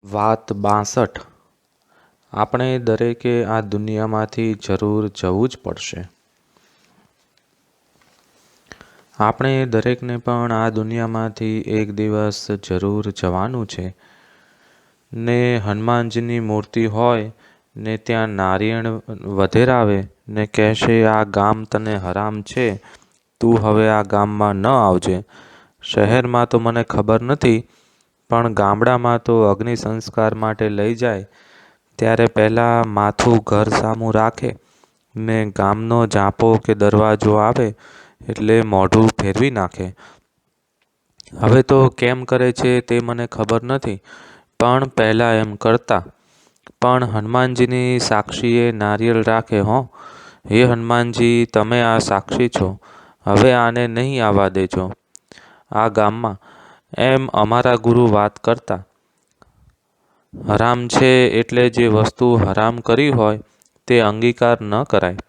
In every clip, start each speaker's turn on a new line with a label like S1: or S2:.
S1: વાત 62. આપણે દરેકે આ દુનિયામાંથી જરૂર જવું જ પડશે. આપણે દરેકને પણ આ દુનિયામાંથી એક દિવસ જરૂર જવાનું છે. ને હનુમાનજીની મૂર્તિ હોય ને ત્યાં નારિયેળ વધેરાવે ને કહેશે, આ ગામ તને હરામ છે, તું હવે આ ગામમાં ન આવજે. શહેરમાં તો મને ખબર નથી, પણ ગામડામાં તો અગ્નિ સંસ્કાર માટે લઈ જાય ત્યારે પહેલાં માથું ઘર સામું રાખે ને ગામનો જાપો કે દરવાજો આવે એટલે મોઢું ફેરવી નાખે. હવે તો કેમ કરે છે તે મને ખબર નથી, પણ પહેલાં એમ કરતા. પણ હનુમાનજીની સાક્ષીએ નારિયેળ રાખે. હે હનુમાનજી, તમે આ સાક્ષી છો, હવે આને નહીં આવવા દેજો આ ગામમાં, એમ અમારા ગુરુ વાત કરતા. હરામ છે એટલે જે વસ્તુ હરામ કરી હોય તે અંગીકાર ન કરાય,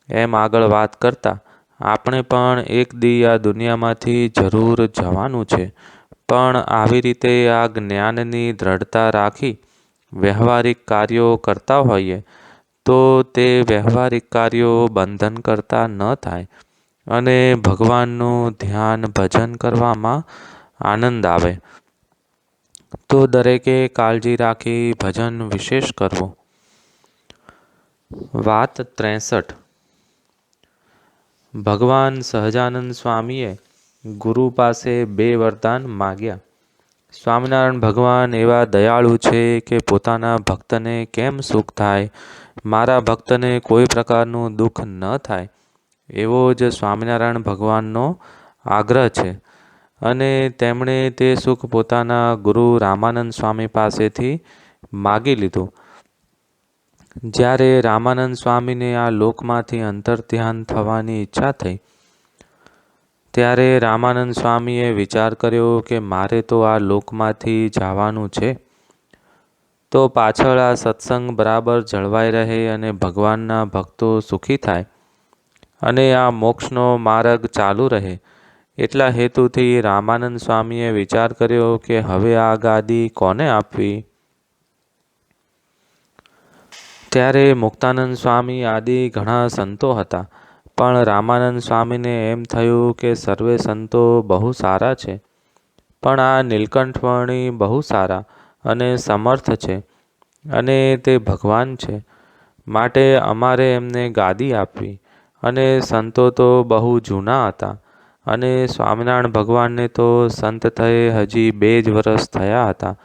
S1: એમ આગળ વાત કરતા. આપણે પણ એક દી આ દુનિયામાંથી જરૂર જવાનું છે, પણ આવી રીતે આ જ્ઞાનની દ્રઢતા રાખી વ્યવહારિક કાર્યો કરતા હોઈએ તો તે વ્યવહારિક કાર્યો બંધન કરતા ન થાય અને ભગવાનનું ધ્યાન ભજન કરવામાં આનંદ આવે. તો દરેકે કાળજી રાખી ભજન વિશેષ કરવું. વાત 63. ભગવાન સહજાનંદ સ્વામીએ ગુરુ પાસે 2 વરદાન માગ્યા. સ્વામિનારાયણ ભગવાન એવા દયાળુ છે કે પોતાના ભક્તને કેમ સુખ થાય, મારા ભક્તને કોઈ પ્રકારનું દુઃખ ન થાય, એવો જ સ્વામિનારાયણ ભગવાનનો આગ્રહ છે. અને તેમણે તે સુખ પોતાના ગુરુ રામાનંદ સ્વામી પાસેથી માગી લીધું. જ્યારે રામાનંદ સ્વામીને આ લોકમાંથી અંતર્ધ્યાન થવાની ઈચ્છા થઈ ત્યારે રામાનંદ સ્વામીએ વિચાર કર્યો કે મારે તો આ લોકમાંથી જવાનું છે, તો પાછળ આ સત્સંગ બરાબર જળવાઈ રહે અને ભગવાનના ભક્તો સુખી થાય અને આ મોક્ષનો માર્ગ ચાલુ રહે, એટલા હેતુથી રામાનંદ સ્વામીએ વિચાર કર્યો કે હવે આ ગાદી કોને આપવી. ત્યારે મુક્તાનંદ સ્વામી આદિ ઘણા સંતો હતા, પણ રામાનંદ સ્વામીને એમ થયું કે સર્વે સંતો બહુ સારા છે, પણ આ નીલકંઠ વર્ણી બહુ સારા અને સમર્થ છે અને તે ભગવાન છે, માટે અમારે એમને ગાદી આપવી. અને સંતો તો બહુ જૂના હતા અને સ્વામિનારાયણ ભગવાનને તો સંત થયે હજી 2 જ વર્ષ થયા હતા.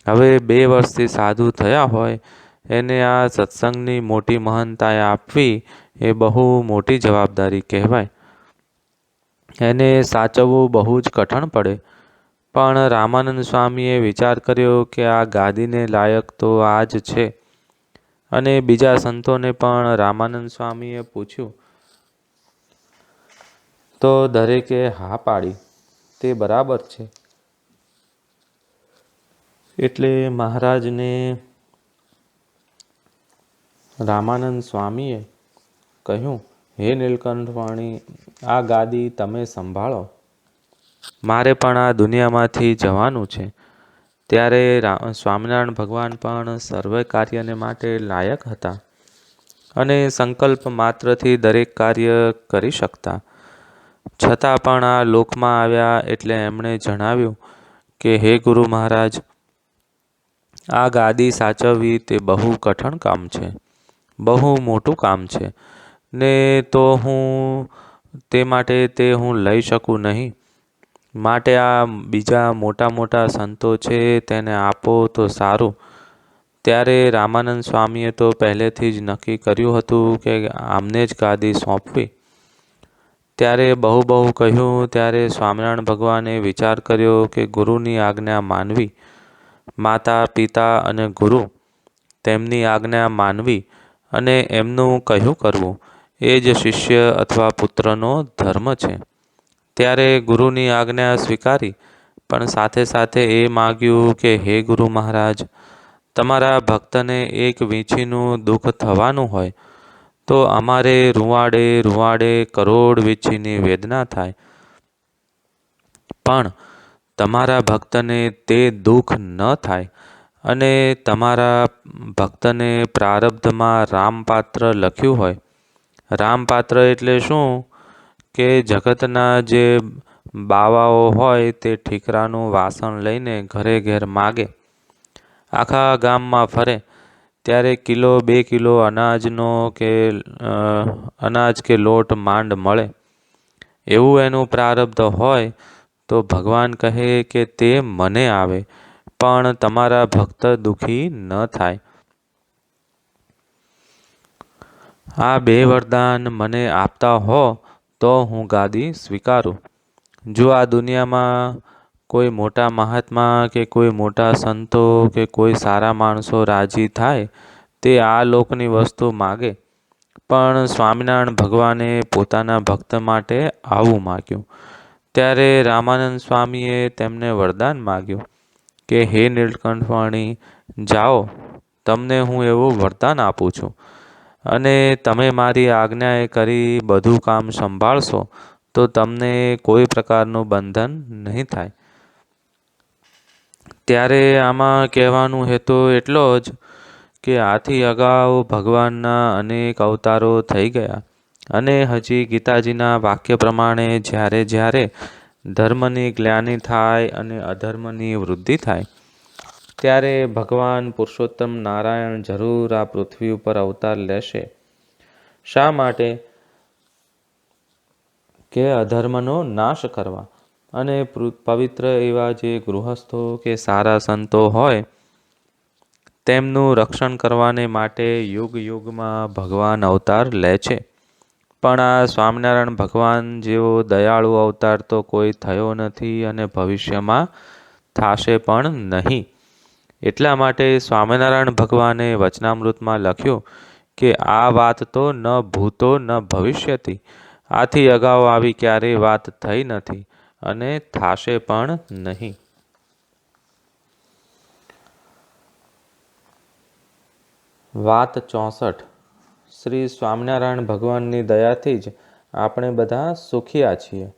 S1: હવે 2 વર્ષથી સાધુ થયા હોય એને આ સત્સંગની મોટી મહાનતાએ આપવી એ બહુ મોટી જવાબદારી કહેવાય. એને સાચવવું બહુ જ કઠણ પડે. પણ રામાનંદ સ્વામીએ વિચાર કર્યો કે આ ગાદીને લાયક તો આ જ છે. અને બીજા સંતોને પણ રામાનંદ સ્વામીએ પૂછ્યું તો દરેકે હા પાડી, તે બરાબર છે. એટલે મહારાજને રામાનંદ સ્વામીએ કહ્યું, હે નીલકંઠ વાણી, આ ગાદી તમે સંભાળો, મારે પણ આ દુનિયામાંથી જવાનું છે. ત્યારે સ્વામિનારાયણ ભગવાન પણ સર્વ કાર્યને માટે લાયક હતા અને સંકલ્પ માત્રથી દરેક કાર્ય કરી શકતા. છતાં પણ આ લોકમાં આવ્યા એટલે એમણે જણાવ્યું કે હે ગુરુ મહારાજ, આ ગાદી સાચવવી તે બહુ કઠણ કામ છે, બહુ મોટું કામ છે ને તો તે માટે તે હું લઈ શકું નહીં. માટે આ બીજા મોટા મોટા સંતો છે તેને આપો તો સારું. ત્યારે રામાનંદ સ્વામીએ તો પહેલેથી જ નક્કી કર્યું હતું કે આમને જ ગાદી સોંપવી. ત્યારે બહુ કહ્યું ત્યારે સ્વામિનારાયણ ભગવાને વિચાર કર્યો કે ગુરુની આજ્ઞા માનવી, માતા પિતા અને ગુરુ તેમની આજ્ઞા માનવી અને એમનું કહ્યું કરવું એ જ શિષ્ય અથવા પુત્રનો ધર્મ છે. ત્યારે ગુરુની આજ્ઞા સ્વીકારી, પણ સાથે સાથે એ માગ્યું કે હે ગુરુ મહારાજ, તમારા ભક્તને એક વીંછીનું દુઃખ થવાનું હોય તો અમારે રૂવાડે રૂવાડે કરોડ વીંછીની વેદના થાય, પણ તમારા ભક્તને તે દુઃખ ન થાય અને તમારા ભક્તને પ્રારબ્ધમાં રામપાત્ર લખ્યું હોય. રામપાત્ર એટલે શું કે જગતના જે બાવાઓ હોય તે ઠીકરાનું વાસણ લઈને ઘરે ઘેર માગે, આખા ગામમાં ફરે, ત્યારે 1-2 કિલો અનાજનો અનાજ કે લોટ માંડ મળે. એવું એનું પ્રારબ્ધ હોય તો ભગવાન કહે કે તે મને આવે, પણ તમારા ભક્ત દુઃખી ન થાય. આ 2 વરદાન મને આપતા હો તો હું ગાદી સ્વીકારું. જો આ દુનિયામાં કોઈ મોટા મહાત્મા કે કોઈ મોટા સંતો કે કોઈ સારા માણસો રાજી થાય તે આ લોકની વસ્તુ માગે, પણ સ્વામિનારાયણ ભગવાને પોતાના ભક્ત માટે આવું માગ્યું. ત્યારે રામાનંદ સ્વામીએ તેમને વરદાન માગ્યું કે હે નીલકંઠવાણી, જાઓ, તમને હું એવું વરદાન આપું છું, અને તમે મારી આજ્ઞાએ કરી બધું કામ સંભાળશો તો તમને કોઈ પ્રકારનું બંધન નહીં થાય. ત્યારે આમાં કહેવાનો હેતુ એટલો જ કે આથી અગાઉ ભગવાનના અનેક અવતારો થઈ ગયા, અને હજી ગીતાજીના વાક્ય પ્રમાણે જ્યારે જ્યારે ધર્મની ગ્લાનિ થાય અને અધર્મની વૃદ્ધિ થાય, ત્યારે ભગવાન પુરુષોત્તમ નારાયણ જરૂર આ પૃથ્વી ઉપર અવતાર લેશે. શા માટે? કે અધર્મનો નાશ કરવા, અને પવિત્ર એવા જે ગૃહસ્થો કે સારા સંતો હોય તેમનું રક્ષણ કરવાને માટે યુગ યુગમાં ભગવાન અવતાર લે છે. પણ આ સ્વામિનારાયણ ભગવાન જેવો દયાળુ અવતાર તો કોઈ થયો નથી અને ભવિષ્યમાં થશે પણ નહીં. એટલા માટે સ્વામિનારાયણ ભગવાને વચનામૃતમાં લખ્યું કે આ વાત તો ન ભૂતો ન ભવિષ્યતિ, આથી અગાઉ આવી ક્યારેય વાત થઈ નથી અને થાશે પણ નહીં. વાત 64. શ્રી સ્વામિનારાયણ ભગવાનની દયાથી જ આપણે બધા સુખિયા છીએ.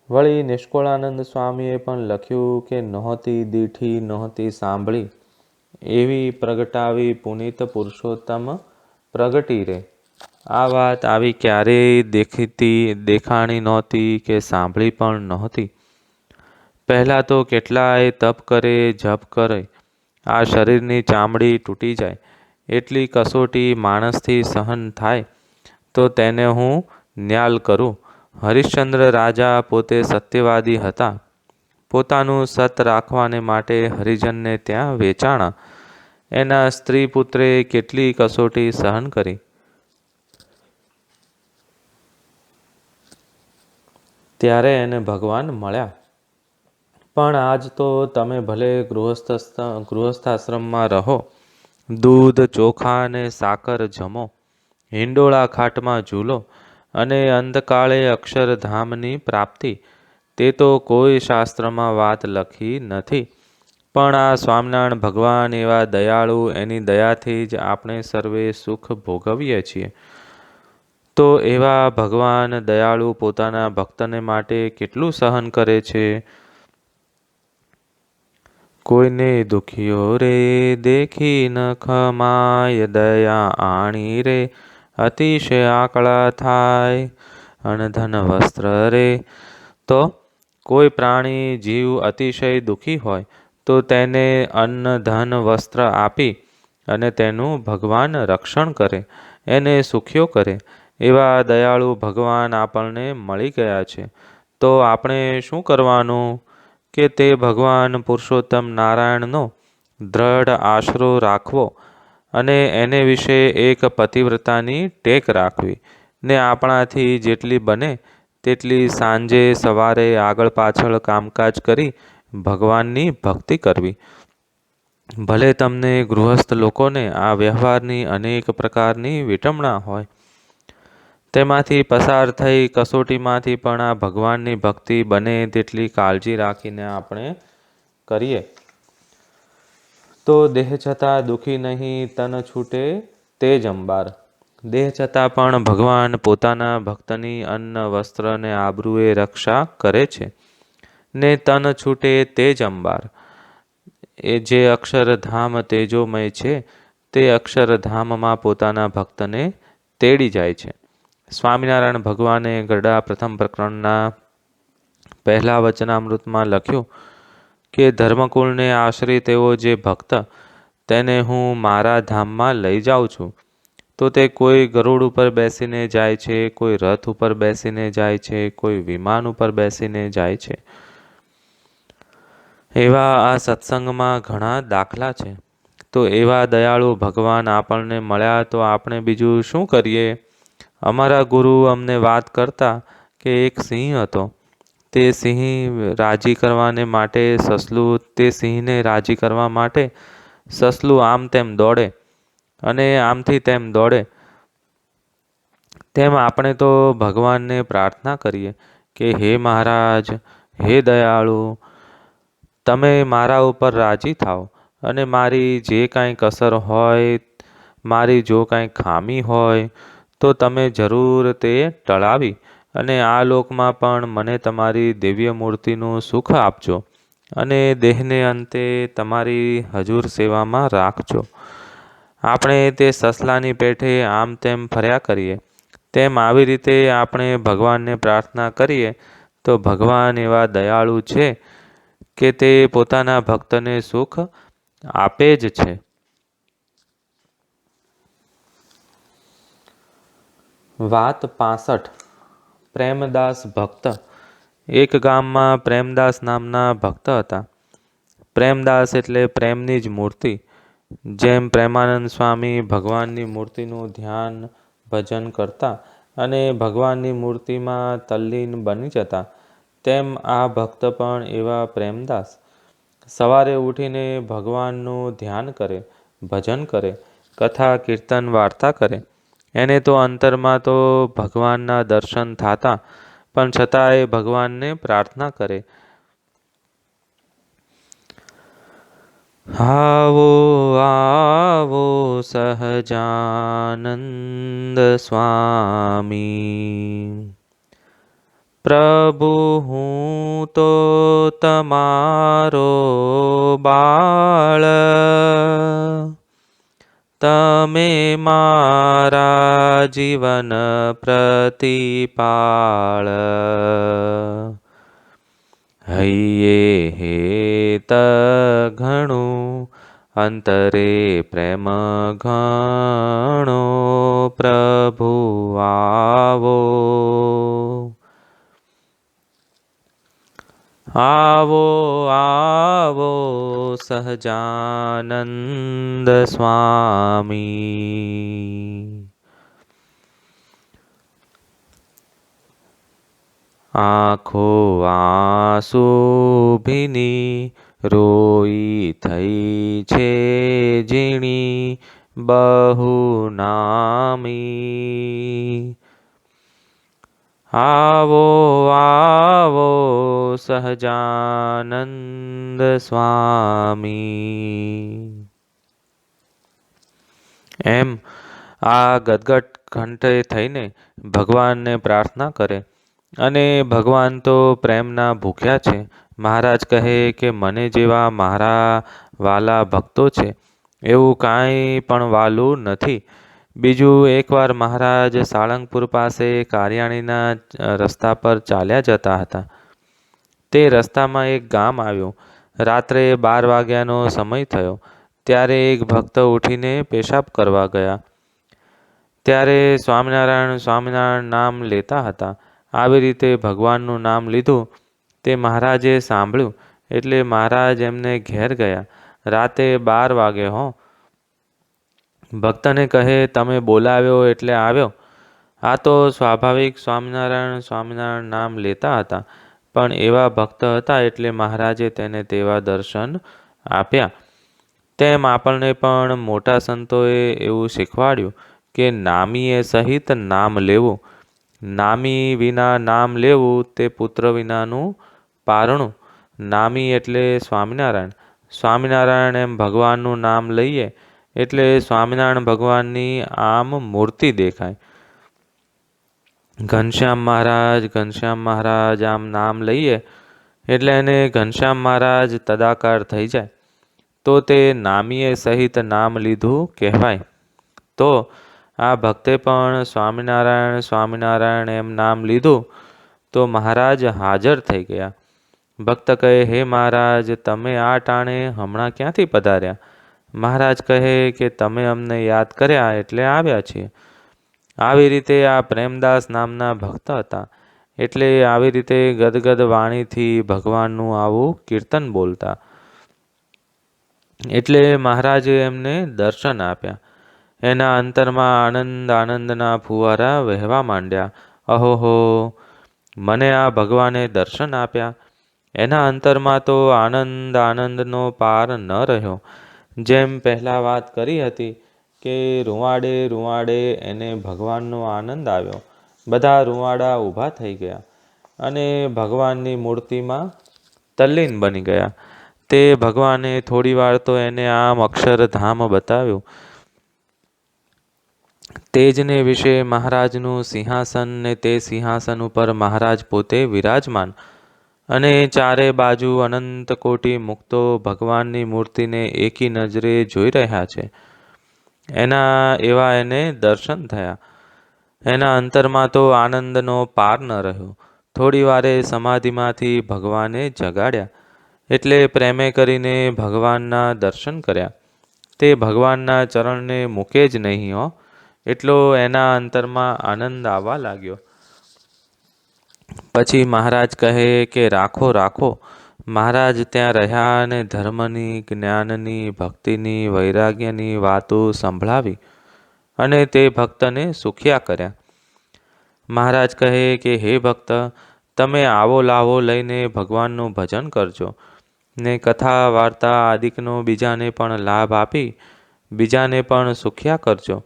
S1: વળી નિષ્કુળાનંદ સ્વામીએ પણ લખ્યું કે નહોતી દીઠી નહોતી સાંભળી, એવી પ્રગટાવી પુનિત પુરુષોત્તમ પ્રગટી રે. આ વાત આવી ક્યારેય દેખાણી નહોતી કે સાંભળી પણ નહોતી. પહેલાં તો કેટલાય તપ કરે, જપ કરે, આ શરીરની ચામડી તૂટી જાય એટલી કસોટી માણસથી સહન થાય તો તેને હું ન્યાલ કરું. હરિશ્ચંદ્ર રાજા પોતે સત્યવાદી હતા. પોતાનું સત રાખવાને માટે હરિજનને ત્યાં વેચાણા. એના સ્ત્રી પુત્રે કેટલી કસોટી સહન કરી. ત્યારે એને ભગવાન મળ્યા. પણ આજ તો તમે ભલે ગૃહસ્થાશ્રમમાં રહો, દૂધ ચોખા ને સાકર જમો, હિંડોળા ખાટમાં ઝૂલો, અને અંતકાળે અક્ષરધામની પ્રાપ્તિ, તે તો કોઈ શાસ્ત્રમાં વાત લખી નથી. પણ આ સ્વામિનારાયણ ભગવાન એવા દયાળુ, એની દયાથી જ આપણે સર્વે સુખ ભોગવીએ છીએ. તો એવા ભગવાન દયાળુ પોતાના ભક્તને માટે કેટલું સહન કરે છે. કોઈને દુખ્યો રે દેખી ન ખમાય, દયા આણી રે અતિશય આકળા થાય, અણધન વસ્ત્ર રે. તો કોઈ પ્રાણી જીવ અતિશય દુઃખી હોય તો તેને અન્ન ધન વસ્ત્ર આપી અને તેનું ભગવાન રક્ષણ કરે, એને સુખ્યો કરે. એવા દયાળુ ભગવાન આપણને મળી ગયા છે. તો આપણે શું કરવાનું કે તે ભગવાન પુરુષોત્તમ નારાયણનો દ્રઢ આશરો રાખવો, અને એને વિશે એક પતિવ્રતાની ટેક રાખવી, ને આપણાથી જેટલી બને તેટલી સાંજે સવારે આગળ પાછળ કામકાજ કરી ભગવાનની ભક્તિ કરવી. ભલે તમને ગૃહસ્થ લોકોને આ વ્યવહારની અનેક પ્રકારની વિટંબણા હોય, તેમાંથી પસાર થઈ કસોટીમાંથી પણ આ ભગવાનની ભક્તિ બને તેટલી કાળજી રાખીને આપણે કરીએ તો દેહ છતાં દુઃખી નહીં, તન છૂટે તે જ અંબાર. દેહ છતાં પણ ભગવાન પોતાના ભક્તની અન્ન વસ્ત્ર ને આબરૂએ રક્ષા કરે છે, ને તન છૂટે તે જ અંબાર. એ જે અક્ષરધામ તેજોમય છે તે અક્ષરધામમાં પોતાના ભક્તને તેડી જાય છે. સ્વામિનારાયણ ભગવાને ગરડા પ્રથમ પ્રકરણના પહેલા વચનામૃતમાં લખ્યું કે ધર્મકુળને આશ્રિત એવો જે ભક્ત, તેને હું મારા ધામમાં લઈ જાઉં છું. તો તે કોઈ ગરુડ ઉપર બેસીને જાય છે, કોઈ રથ ઉપર બેસીને જાય છે, કોઈ વિમાન ઉપર બેસીને જાય છે. એવા આ સત્સંગમાં ઘણા દાખલા છે. તો એવા દયાળુ ભગવાન આપણને મળ્યા તો આપણે બીજું શું કરીએ? અમારા ગુરુ અમને વાત કરતા કે એક સિંહ હતો. તે સિંહને રાજી કરવા માટે સસલું આમ તેમ દોડે અને આમથી તેમ દોડે. તેમ આપણે તો ભગવાનને પ્રાર્થના કરીએ કે હે મહારાજ, હે દયાળુ, તમે મારા ઉપર રાજી થાઓ અને મારી જે કાંઈ કસર હોય, મારી જો કાંઈ ખામી હોય તો તમે જરૂર તે ટળાવી અને આ લોકમાં પણ મને તમારી દિવ્ય મૂર્તિનું સુખ આપજો અને દેહને અંતે તમારી હજુર સેવામાં રાખજો. આપણે તે સસલાની પેઠે આમ તેમ ફર્યા કરીએ, તેમ આવી રીતે આપણે ભગવાનને પ્રાર્થના કરીએ તો ભગવાન એવા દયાળુ છે કે તે પોતાના ભક્તને સુખ આપે જ છે. વાત 65. પ્રેમદાસ ભક્ત. એક ગામમાં પ્રેમદાસ નામના ભક્ત હતા. પ્રેમદાસ એટલે પ્રેમની જ મૂર્તિ. જેમ પ્રેમાનંદ સ્વામી ભગવાનની મૂર્તિનું ધ્યાન ભજન કરતા અને ભગવાનની મૂર્તિમાં તલ્લીન બની જતા, તેમ આ ભક્ત પણ એવા પ્રેમદાસ. સવારે ઉઠીને ભગવાનનું ધ્યાન કરે, ભજન કરે, કથા કીર્તન વાર્તા કરે. એને તો અંતરમાં તો ભગવાનના દર્શન થાતા, પણ છતાંય ભગવાનને પ્રાર્થના કરે, આવો આવો સહજાનંદ સ્વામી, પ્રભુ હું તો તમારો બાળ, તમે મારા જીવન પ્રતિપાળ. હૈયે હેત ઘણું, અંતરે પ્રેમ ઘણો, પ્રભુ આવો આવો આવો સહજાનંદ સ્વામી. આંખો આંસુ ભીની, રોઈ થઈ છે ઝીણી, બહુ નામી. આવો આવો સહજાનંદ સ્વામી. એમ આ ગદગદ કંઠે થઈને ભગવાનને પ્રાર્થના કરે અને ભગવાન તો પ્રેમના ભૂખ્યા છે. મહારાજ કહે કે મને જેવા મારા વાલા ભક્તો છે એવું કાંઈ પણ વાલું નથી. બીજું એકવાર મહારાજ સાળંગપુર પાસે કારિયાણીના રસ્તા પર ચાલ્યા જતા હતા. તે રસ્તામાં એક ગામ આવ્યું. રાત્રે 12 વાગ્યાનો સમય થયો. ત્યારે એક ભક્ત ઉઠીને પેશાબ કરવા ગયા. ત્યારે સ્વામિનારાયણ સ્વામિનારાયણ નામ લેતા હતા. આવી રીતે ભગવાનનું નામ લીધું તે મહારાજે સાંભળ્યું એટલે મહારાજ એમને ઘેર ગયા. રાતે 12 વાગે હો. ભક્તને કહે તમે બોલાવ્યો એટલે આવ્યો. આ તો સ્વાભાવિક સ્વામિનારાયણ સ્વામિનારાયણ નામ લેતા હતા, પણ એવા ભક્ત હતા એટલે મહારાજે તેને તેવા દર્શન આપ્યા. તેમ આપણને પણ મોટા સંતોએ એવું શીખવાડ્યું કે નામીએ સહિત નામ લેવું. નામી વિના નામ લેવું તે પુત્ર વિનાનું પારણું. નામી એટલે સ્વામિનારાયણ, સ્વામિનારાયણ એમ ભગવાનનું નામ લઈએ એટલે સ્વામિનારાયણ ભગવાનની આમ મૂર્તિ દેખાય. ઘનશ્યામ મહારાજ આમ નામ લઈએ એટલે એને ઘનશ્યામ મહારાજ તદાકાર થઈ જાય. તો તે નામીએ સહિત નામ લીધું કહેવાય. તો આ ભક્તે પણ સ્વામિનારાયણ સ્વામિનારાયણ એમ નામ લીધું તો મહારાજ હાજર થઈ ગયા. ભક્ત કહે, હે મહારાજ, તમે આ ટાણે હમણાં ક્યાંથી પધાર્યા? મહારાજ કહે કે તમે અમને યાદ કર્યા એટલે આવ્યા છીએ. આવી રીતે આ પ્રેમદાસ નામના ભક્ત હતા. એટલે આવી રીતે ગદગદ વાણીથી ભગવાનનું આવું કીર્તન બોલતા. એટલે મહારાજે એમને દર્શન આપ્યા. એના અંતરમાં આનંદ આનંદના ફુવારા વહેવા માંડ્યા. અહોહો, મને આ ભગવાને દર્શન આપ્યા. એના અંતરમાં તો આનંદ આનંદનો પાર ન રહ્યો. જેમ પહેલાં વાત કરી હતી કે રૂવાડે રૂવાડે એને ભગવાનનો આનંદ આવ્યો. બધા રૂવાડા ઊભા થઈ ગયા અને ભગવાનની મૂર્તિમાં તલ્લીન બની ગયા. તે ભગવાને થોડીવાર તો એને આમ અક્ષરધામ બતાવ્યું. તેજને વિશે મહારાજનું સિંહાસન ને તે સિંહાસન ઉપર મહારાજ પોતે વિરાજમાન અને ચારે બાજુ અનંત કોટી મુક્તો ભગવાનની મૂર્તિને એકી નજરે જોઈ રહ્યા છે. એવા એને દર્શન થયા. એના અંતરમાં તો આનંદનો પાર ન રહ્યો. થોડી વારે સમાધિમાંથી ભગવાને જગાડ્યા. એટલે પ્રેમે કરીને ભગવાનના દર્શન કર્યા. તે ભગવાનના ચરણને મૂકે જ નહીં હો. એટલો એના અંતરમાં આનંદ આવવા લાગ્યો. પછી મહારાજ કહે કે રાખો રાખો. મહારાજ ત્યાં રહ્યા અને ધર્મની, જ્ઞાનની, ભક્તિની, વૈરાગ્યની વાતો સંભળાવી અને તે ભક્તને સુખ્યા કર્યા. મહારાજ કહે કે હે ભક્ત, તમે આવો લાવો લઈને ભગવાનનું ભજન કરજો ને કથા વાર્તા આદિકનો બીજાને પણ લાભ આપી બીજાને પણ સુખ્યા કરજો.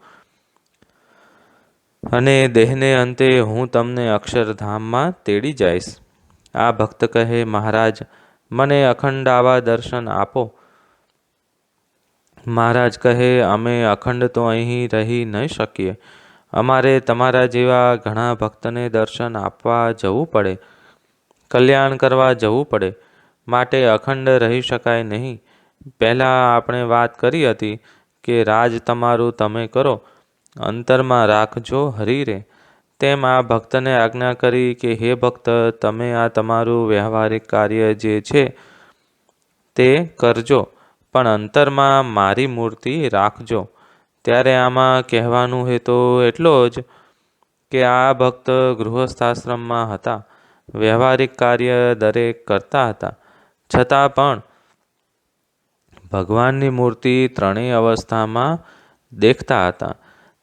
S1: અને દેહને અંતે હું તમને અક્ષરધામમાં તેડી જઈશ. આ ભક્ત કહે, મહારાજ, મને અખંડ આવા દર્શન આપો. મહારાજ કહે, અમે અખંડ તો અહીં રહી નહીં શકીએ. અમારે તમારા જેવા ઘણા ભક્તને દર્શન આપવા જવું પડે, કલ્યાણ કરવા જવું પડે. માટે અખંડ રહી શકાય નહીં. પહેલાં આપણે વાત કરી હતી કે રાજ તમારું તમે કરો, અંતરમાં રાખજો હરી રે. તેમ આ ભક્તને આજ્ઞા કરી કે હે ભક્ત, તમે આ તમારું વ્યવહારિક કાર્ય જે છે તે કરજો, પણ અંતરમાં મારી મૂર્તિ રાખજો. ત્યારે આમાં કહેવાનું હેતુ એટલો જ કે આ ભક્ત ગૃહસ્થાશ્રમમાં હતા. વ્યવહારિક કાર્ય દરેક કરતા હતા, છતાં પણ ભગવાનની મૂર્તિ ત્રણેય અવસ્થામાં દેખતા હતા.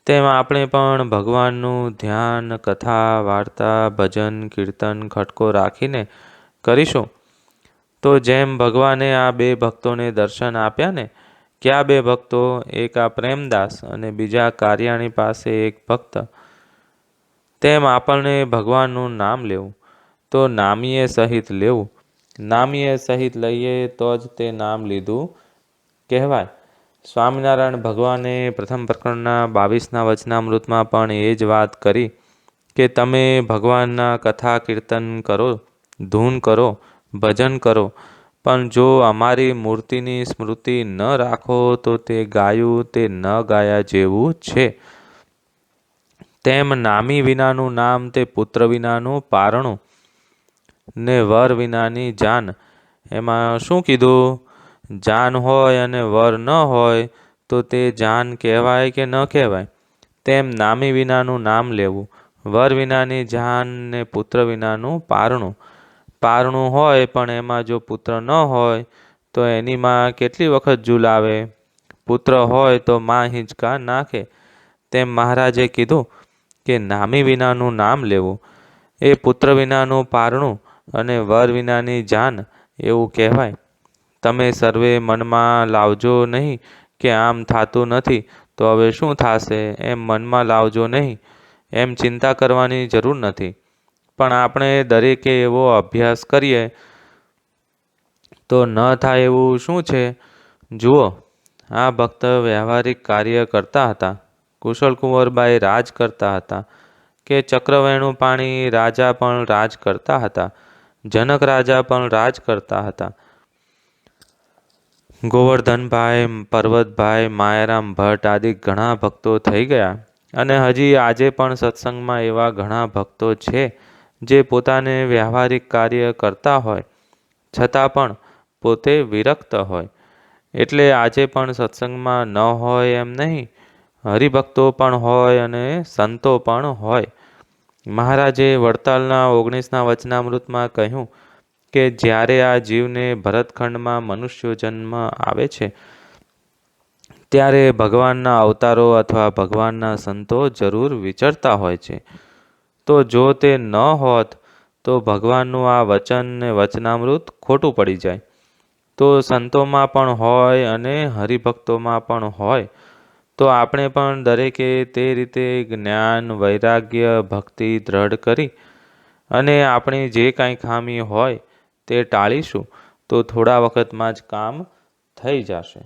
S1: તેમ આપણે પણ ભગવાનનું ધ્યાન, કથા વાર્તા, ભજન, કીર્તન, ખટકો રાખીને કરીશું તો જેમ ભગવાને આ બે ભક્તોને દર્શન આપ્યા ને, કયા બે ભક્તો? એક આ પ્રેમદાસ અને બીજા કારિયાણી પાસે એક ભક્ત. તેમ આપણને ભગવાનનું નામ લેવું તો નામીએ સહિત લેવું. નામીએ સહિત લઈએ તો જ તે નામ લીધું કહેવાય. સ્વામિનારાયણ ભગવાને પ્રથમ પ્રકરણના 22ના વચનામૃતમાં પણ એ જ વાત કરી કે તમે ભગવાનના કથા કીર્તન કરો, ધૂન કરો, ભજન કરો, પણ જો અમારી મૂર્તિની સ્મૃતિ ન રાખો તો તે ગાયું તે ન ગાયા જેવું છે. તેમ નામી વિનાનું નામ તે પુત્ર વિનાનું પારણું ને વર વિનાની જાન. એમાં શું કીધું? જાન હોય અને વર ન હોય તો તે જાન કહેવાય કે ન કહેવાય? તેમ નામી વિનાનું નામ લેવું, વર વિનાની જાન ને પુત્ર વિનાનું પારણું. પારણું હોય પણ એમાં જો પુત્ર ન હોય તો એની માં કેટલી વખત ઝૂલાવે? પુત્ર હોય તો માં હિંચકા નાખે. તેમ મહારાજે કીધું કે નામી વિનાનું નામ લેવું એ પુત્ર વિનાનું પારણું અને વર વિનાની જાન એવું કહેવાય. તમે સર્વે મનમાં લાવજો નહીં કે આમ થાતું નથી તો હવે શું થશે, એમ મનમાં લાવજો નહીં. એમ ચિંતા કરવાની જરૂર નથી. પણ આપણે દરેકે એવો અભ્યાસ કરીએ તો ન થાય એવું શું છે? જુઓ, આ ભક્ત વ્યવહારિક કાર્ય કરતા હતા. કુશળ કુંવરબાઈ રાજ કરતા હતા કે ચક્રવેણુ પાણી રાજા પણ રાજ કરતા હતા. જનક રાજા પણ રાજ કરતા હતા. ગોવર્ધનભાઈ, પર્વતભાઈ, માયારામ ભટ્ટ આદિ ઘણા ભક્તો થઈ ગયા અને હજી આજે પણ સત્સંગમાં એવા ઘણા ભક્તો છે જે પોતાને વ્યવહારિક કાર્ય કરતા હોય છતાં પણ પોતે વિરક્ત હોય. એટલે આજે પણ સત્સંગમાં ન હોય એમ નહીં, હરિભક્તો પણ હોય અને સંતો પણ હોય. મહારાજે વડતાલના 19ના વચનામૃતમાં કહ્યું કે જ્યારે આ જીવને ભરતખંડમાં મનુષ્ય જન્મ આવે છે ત્યારે ભગવાનના અવતારો અથવા ભગવાનના સંતો જરૂર વિચરતા હોય છે. તો જો તે ન હોત તો ભગવાનનું આ વચન ને વચનામૃત ખોટું પડી જાય. તો સંતોમાં પણ હોય અને હરિભક્તોમાં પણ હોય. તો આપણે પણ દરેકે તે રીતે જ્ઞાન, વૈરાગ્ય, ભક્તિ દ્રઢ કરી અને આપણી જે કાંઈ ખામી હોય તે ટાળીશું તો થોડા વખતમાં જ કામ થઈ જશે.